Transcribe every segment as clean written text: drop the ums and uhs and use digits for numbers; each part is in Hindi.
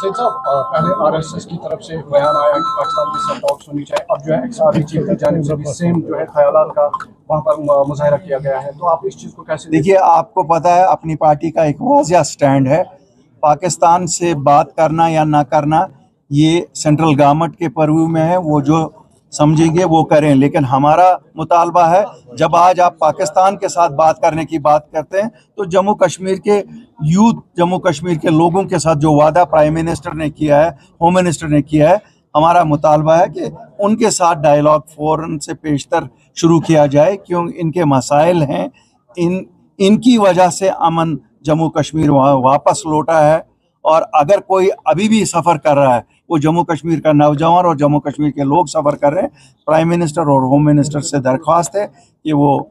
सैयद साहब, पहले आरएसएस की तरफ से बयान आया कि पाकिस्तान के साथ टॉक्स होनी चाहिए, अब जो है एक्सआरबी चीफ की जानिब से भी सेम जो है ख्यालात का वहाँ पर मुजाहरा किया गया है, तो आप इस चीज़ को कैसे देखिए, आपको पता है अपनी पार्टी का एक वाज़िया स्टैंड है। पाकिस्तान से बात करना या ना करना ये सेंट्रल गवर्नमेंट के पर्व्यू में है, वो जो समझेंगे वो करें, लेकिन हमारा मुतालबा है जब आज आप पाकिस्तान के साथ बात करने की बात करते हैं तो जम्मू कश्मीर के यूथ, जम्मू कश्मीर के लोगों के साथ जो वादा प्राइम मिनिस्टर ने किया है, होम मिनिस्टर ने किया है, हमारा मुतालबा है कि उनके साथ डायलॉग फ़ौरन से पेशतर शुरू किया जाए, क्योंकि इनके मसाइल हैं, इनकी वजह से अमन जम्मू कश्मीर वहाँ वापस लौटा है। और अगर कोई अभी भी सफ़र कर रहा है, वो जम्मू कश्मीर का नौजवान और जम्मू कश्मीर के लोग सफ़र कर रहे हैं। प्राइम मिनिस्टर और होम मिनिस्टर से दरख्वास्त है कि वो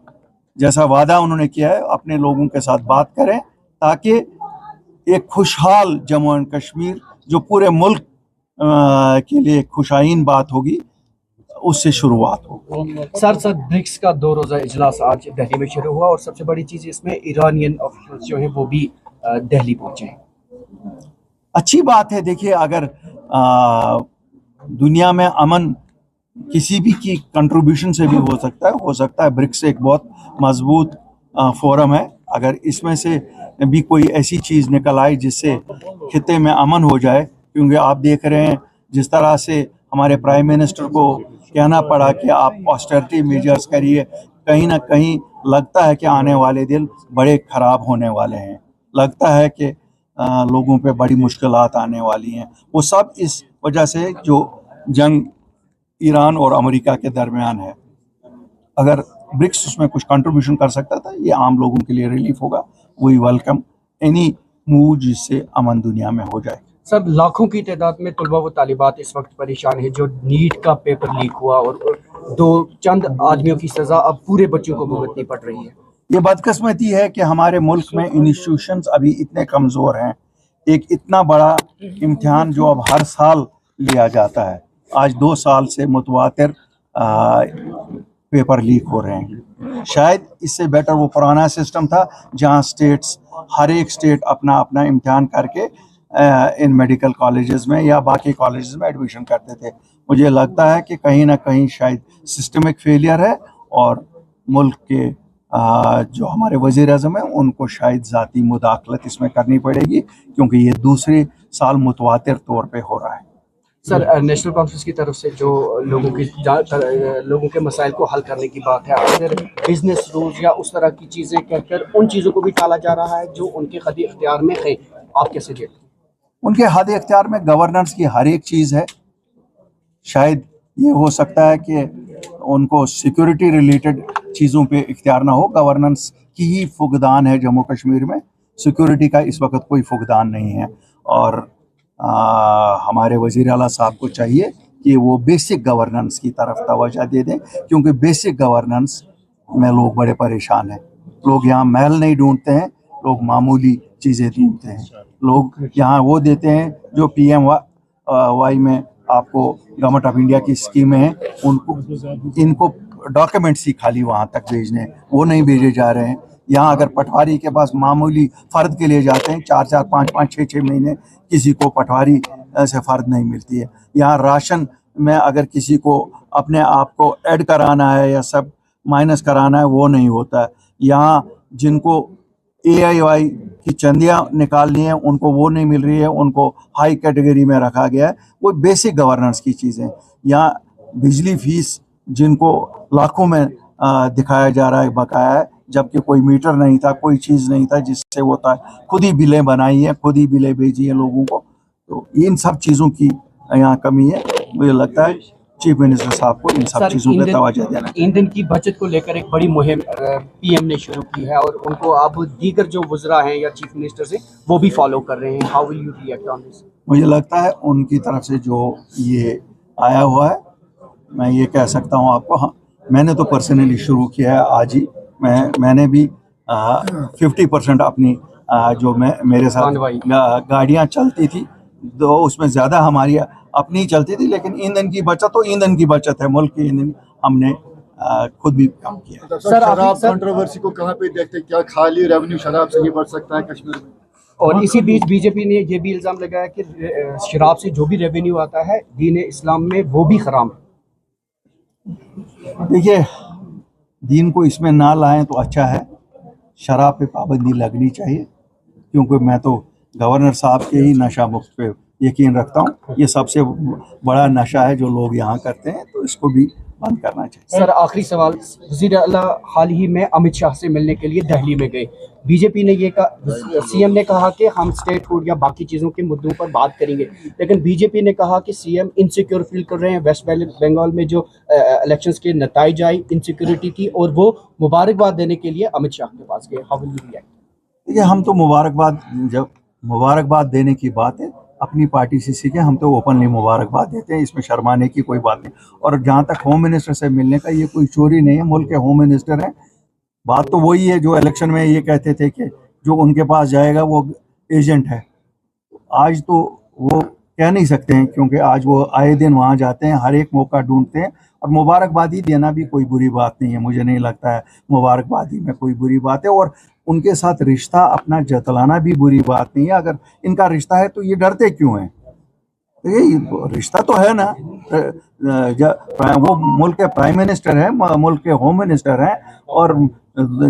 जैसा वादा उन्होंने किया है अपने लोगों के साथ बात करें, ताकि एक खुशहाल जम्मू एंड कश्मीर जो पूरे मुल्क के लिए खुशाइन बात होगी, उससे शुरुआत हो। सर ब्रिक्स का 2 रोज़ा इजलास आज दिल्ली में शुरू हुआ और सबसे बड़ी चीज़ इसमें ईरानियन ऑफिशियल्स जो हैं वो भी दिल्ली पहुंचे हैं। अच्छी बात है। देखिए, अगर दुनिया में अमन किसी भी की कंट्रीब्यूशन से भी हो सकता है। ब्रिक्स एक बहुत मजबूत फोरम है। अगर इसमें से भी कोई ऐसी चीज़ निकल आए जिससे खित्ते में अमन हो जाए, क्योंकि आप देख रहे हैं जिस तरह से हमारे प्राइम मिनिस्टर को कहना पड़ा कि आप ऑस्टेरिटी मेजर्स करिए, कहीं ना कहीं लगता है कि आने वाले दिन बड़े ख़राब होने वाले हैं। लगता है कि लोगों पे बड़ी मुश्किलात आने वाली हैं। वो सब इस वजह से जो जंग ईरान और अमेरिका के दरमियान है। अगर ब्रिक्स उसमें कुछ कंट्रीब्यूशन कर सकता था, ये आम लोगों के लिए रिलीफ होगा। वी वेलकम एनी मूव जिससे अमन दुनिया में हो जाए। सब लाखों की तादाद में तलबा व तालिबात इस वक्त परेशान है। जो नीट का पेपर लीक हुआ और चंद आदमियों की सज़ा अब पूरे बच्चों को भुगतनी पड़ रही है। ये बदकिस्मती है कि हमारे मुल्क में इंस्टीट्यूशंस अभी इतने कमज़ोर हैं। एक इतना बड़ा इम्तिहान जो अब हर साल लिया जाता है, आज 2 साल से मुतवातिर पेपर लीक हो रहे हैं। शायद इससे बेटर वो पुराना सिस्टम था जहां स्टेट्स, हर एक स्टेट अपना अपना इम्तिहान करके इन मेडिकल कॉलेजेस में या बाकी कॉलेजेस में एडमिशन करते थे। मुझे लगता है कि कहीं ना कहीं शायद सिस्टमिक फेलियर है और मुल्क के जो हमारे वज़ीर आज़म हैं उनको शायद ज़ाती मुदाखलत इसमें करनी पड़ेगी, क्योंकि ये दूसरे साल मुतवातिर तौर पे हो रहा है। सर, नेशनल कॉन्फ्रेंस की तरफ से जो लोगों के मसाइल को हल करने की बात है, अक्सर बिजनेस रूल्स या उस तरह की चीज़ें कहकर उन चीज़ों को भी टाला जा रहा है जो उनके हद इख्तियार में है। आप कैसे देखते हैं? उनके हद इख्तियार में गवर्नेंस की हर एक चीज़ है। शायद ये हो सकता है कि उनको सिक्योरिटी रिलेटेड चीज़ों पे इख्तियार ना हो। गवर्नेंस की ही फुकदान है जम्मू कश्मीर में, सिक्योरिटी का इस वक्त कोई फुकदान नहीं है। और हमारे वज़ीर आला साहब को चाहिए कि वो बेसिक गवर्नेंस की तरफ तवज्जो दे दें, क्योंकि बेसिक गवर्नेंस में लोग बड़े परेशान हैं। लोग यहाँ महल नहीं ढूंढते हैं, लोग मामूली चीज़ें ढूंढते हैं। लोग यहाँ वो देते हैं जो PMY में आपको गवर्नमेंट ऑफ इंडिया की स्कीमें हैं, इनको डॉक्यूमेंट्स ही खाली वहाँ तक भेजने, वो नहीं भेजे जा रहे हैं। यहाँ अगर पटवारी के पास मामूली फ़र्द के लिए जाते हैं, 4-4, 5-5, 6-6 महीने किसी को पटवारी से फ़र्द नहीं मिलती है। यहाँ राशन में अगर किसी को अपने आप को ऐड कराना है या सब माइनस कराना है, वो नहीं होता है। यहाँ जिनको AIY की चंदियाँ निकालनी है उनको वो नहीं मिल रही है, उनको हाई कैटेगरी में रखा गया है। वो बेसिक गवर्नेंस की चीज़ें। यहाँ बिजली फीस जिनको लाखों में दिखाया जा रहा है बकाया है, जबकि कोई मीटर नहीं था, कोई चीज़ नहीं था जिससे वो था। खुद ही बिलें बनाई हैं, खुद ही बिलें भेजी हैं लोगों को। तो इन सब चीज़ों की यहाँ कमी है। मुझे लगता है चीफ मिनिस्टर साहब को इन सब चीज़ों पर तवज्जो देना चाहिए। ईंधन की बचत को लेकर एक बड़ी मुहिम PM ने शुरू की है और उनको अब दीगर जो वज़रा हैं या चीफ मिनिस्टर से वो भी फॉलो कर रहे हैं। How will you react on this? मुझे लगता है उनकी तरफ से जो ये आया हुआ है, मैं ये कह सकता हूँ आपको, हाँ, मैंने तो पर्सनली शुरू किया है आज ही। मैंने भी 50% अपनी जो मेरे साथ गाड़ियाँ चलती थी, तो उसमें ज़्यादा हमारी अपनी चलती थी, लेकिन ईंधन की बचत तो ईंधन की बचत है। मुल्क की ईंधन हमने खुद भी काम किया। सर, शराब कंट्रोवर्सी को कहाँ पे देखते हैं? क्या खाली रेवेन्यू शराब से ही बढ़ सकता है कश्मीर में? और इसी बीच बीजेपी ने यह भी इल्ज़ाम लगाया कि शराब से जो भी रेवेन्यू आता है दीन इस्लाम में वो भी हराम है। देखिए, दीन को इसमें ना लाएं तो अच्छा है। शराब पे पाबंदी लगनी चाहिए, क्योंकि मैं तो गवर्नर साहब के ही नशा मुक्त पे यकीन रखता हूँ। ये सबसे बड़ा नशा है जो लोग यहाँ करते हैं, तो इसको भी बंद करना चाहिए। सर, आखिरी सवाल, वज़ीर आला हाल ही में अमित शाह से मिलने के लिए दिल्ली में गए। बीजेपी ने ये कहा, सीएम ने कहा कि हम स्टेट फूड या बाकी चीज़ों के मुद्दों पर बात करेंगे, लेकिन बीजेपी ने कहा कि सीएम इनसिक्योर फील कर रहे हैं। वेस्ट बंगाल में जो इलेक्शंस के नतीजे आई, इनसिक्योरिटी थी, और वो मुबारकबाद देने के लिए अमित शाह के पास गए। How will you react? देखिए, हम तो जब मुबारकबाद देने की बात है, अपनी पार्टी से सीखे, हम तो ओपनली मुबारकबाद देते हैं, इसमें शर्माने की कोई बात नहीं। और जहाँ तक होम मिनिस्टर से मिलने का, ये कोई चोरी नहीं है, मुल्क के होम मिनिस्टर हैं। बात तो वही है जो इलेक्शन में ये कहते थे कि जो उनके पास जाएगा वो एजेंट है। आज तो वो कह नहीं सकते हैं, क्योंकि आज वो आए दिन वहाँ जाते हैं, हर एक मौका ढूंढते हैं। और मुबारकबादी देना भी कोई बुरी बात नहीं है, मुझे नहीं लगता है मुबारकबादी में कोई बुरी बात है। और उनके साथ रिश्ता अपना जतलाना भी बुरी बात नहीं है। अगर इनका रिश्ता है तो ये डरते क्यों हैं? यही रिश्ता तो है ना। वो मुल्क के प्राइम मिनिस्टर हैं, मुल्क के होम मिनिस्टर हैं, और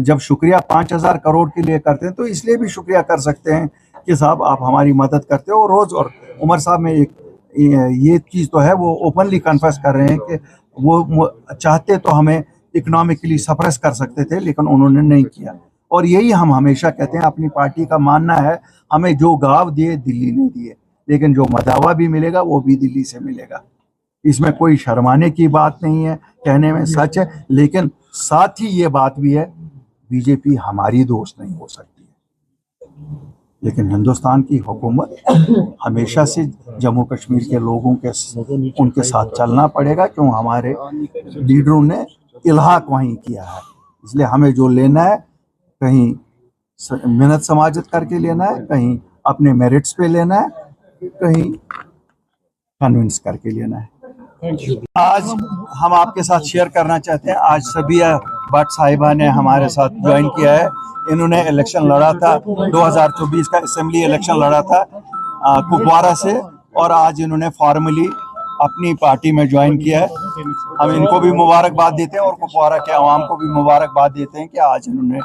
जब शुक्रिया 5,000 करोड़ के लिए करते हैं तो इसलिए भी शुक्रिया कर सकते हैं कि साहब आप हमारी मदद करते हो रोज़। और उमर साहब में एक ये चीज़ तो है, वो ओपनली कन्फेस कर रहे हैं कि वो चाहते तो हमें इकोनॉमिकली सप्रेस कर सकते थे, लेकिन उन्होंने नहीं किया। और यही हम हमेशा कहते हैं, अपनी पार्टी का मानना है, हमें जो गाँव दिए दिल्ली ने दिए, लेकिन जो मदावा भी मिलेगा वो भी दिल्ली से मिलेगा। इसमें कोई शर्माने की बात नहीं है, कहने में सच है। लेकिन साथ ही ये बात भी है, बीजेपी हमारी दोस्त नहीं हो सकती है, लेकिन हिंदुस्तान की हुकूमत हमेशा से जम्मू कश्मीर के लोगों के उनके साथ चलना पड़ेगा, क्यों हमारे लीडरों ने इल्हाक वहीं किया है। इसलिए हमें जो लेना है, कहीं मेहनत समाजत करके लेना है, कहीं अपने मेरिट्स पे लेना है, कहीं कन्विंस करके लेना है। आज हम आपके साथ शेयर करना चाहते हैं, आज सबिया भट्ट साहिबा ने हमारे साथ ज्वाइन किया है। इन्होंने इलेक्शन लड़ा था, 2024 का असेंबली इलेक्शन लड़ा था कुपवारा से, और आज इन्होंने फॉर्मली अपनी पार्टी में ज्वाइन किया है। हम इनको भी मुबारकबाद देते हैं और कुपवारा के अवाम को भी मुबारकबाद देते हैं कि आज इन्होंने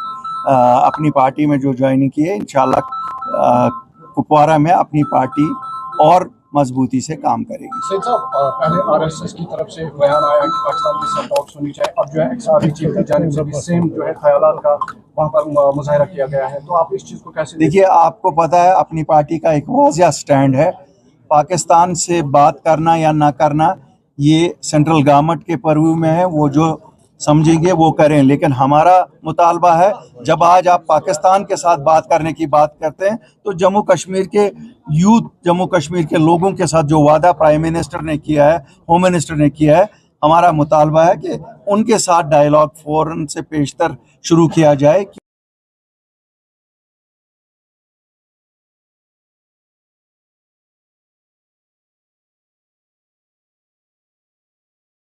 अपनी पार्टी में जो ज्वाइनिंग की है। इंशाल्लाह कुपवारा में अपनी पार्टी और मजबूती से काम करेगी। सैयद साहब, पहले आरएसएस की तरफ से बयान आया कि पाकिस्तान के साथ टॉक्स होनी चाहिए, अब जो है एक्सआरबी चीफ की जानिब से भी सेम जो है ख्यालात का वहाँ पर मुजाहिरा किया गया है, तो आप इस चीज़ को कैसे देखिए, आपको पता है अपनी पार्टी का एक वाज़िया स्टैंड है। पाकिस्तान से बात करना या ना करना ये सेंट्रल गवर्नमेंट के पर्व्यू में है, वो जो समझेंगे वो करें। लेकिन हमारा मुतालबा है, जब आज आप पाकिस्तान के साथ बात करने की बात करते हैं तो जम्मू कश्मीर के यूथ, जम्मू कश्मीर के लोगों के साथ जो वादा प्राइम मिनिस्टर ने किया है, होम मिनिस्टर ने किया है, हमारा मुतालबा है कि उनके साथ डायलॉग फ़ौरन से पेशतर शुरू किया जाए।